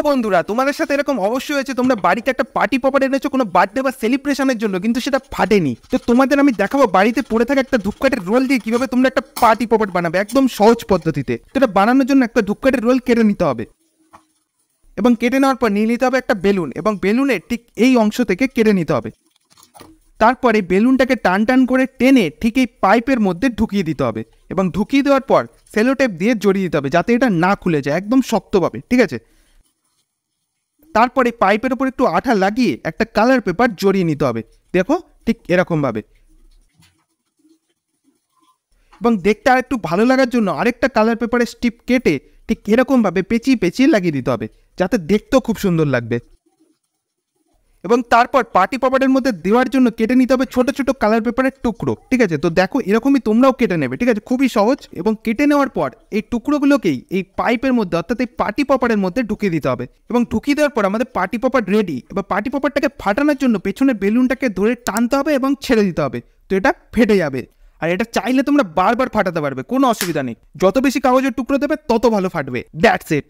বন্ধুরা, তোমাদের সাথে এরকম অবশ্যই হয়েছে, তোমরা বাড়িতে একটা পার্টি পপার এনেছো কোনো বার্থডে বা সেলিব্রেশনের জন্য, কিন্তু সেটা ফাটেনি। তো তোমাদের আমি দেখাবো বাড়িতে পড়ে থাকা একটা ধূপকাঠির রোল দিয়ে কিভাবে তোমরা একটা পার্টি পপার বানাবে একদম সহজ পদ্ধতিতে। তো এটা বানানোর জন্য একটা ধূপকাঠির রোল কেটে নিতে হবে, এবং কেটে নেওয়ার পর নিয়ে নিতে হবে একটা বেলুন, এবং বেলুনের ঠিক এই অংশ থেকে কেটে নিতে হবে। তারপর এই বেলুনটাকে টান টান করে টেনে ঠিক এই পাইপের মধ্যে ঢুকিয়ে দিতে হবে, এবং ঢুকিয়ে দেওয়ার পর সেলো টেপ দিয়ে জড়িয়ে দিতে হবে যাতে এটা না খুলে যায় একদম শক্তভাবে, ঠিক আছে। তারপরে পাইপের ওপর একটু আঠা লাগিয়ে একটা কালার পেপার জড়িয়ে নিতে হবে, দেখো ঠিক এরকমভাবে। এবং দেখতে আর একটু ভালো লাগার জন্য আরেকটা কালার পেপারের স্ট্রিপ কেটে ঠিক এরকমভাবে পেঁচিয়ে পেঁচিয়ে লাগিয়ে দিতে হবে, যাতে দেখতেও খুব সুন্দর লাগবে। এবং তারপর পার্টি পপারের মধ্যে দেওয়ার জন্য কেটে নিতে হবে ছোট ছোট কালার পেপারের টুকরো, ঠিক আছে। তো দেখো এরকমই তোমরাও কেটে নেবে, ঠিক আছে, খুবই সহজ। এবং কেটে নেওয়ার পর এই টুকরোগুলোকেই এই পাইপের মধ্যে অর্থাৎ এই পার্টি পপারের মধ্যে ঢুকিয়ে দিতে হবে, এবং ঢুকিয়ে দেওয়ার পর আমাদের পার্টি পপার রেডি। এবার পার্টি পপারটাকে ফাটানোর জন্য পেছনের বেলুনটাকে ধরে টানতে হবে এবং ছেড়ে দিতে হবে, তো এটা ফেটে যাবে। আর এটা চাইলে তোমরা বারবার ফাটাতে পারবে, কোনো অসুবিধা নেই। যত বেশি কাগজের টুকরো দেবে তত ভালো ফাটবে। That's it.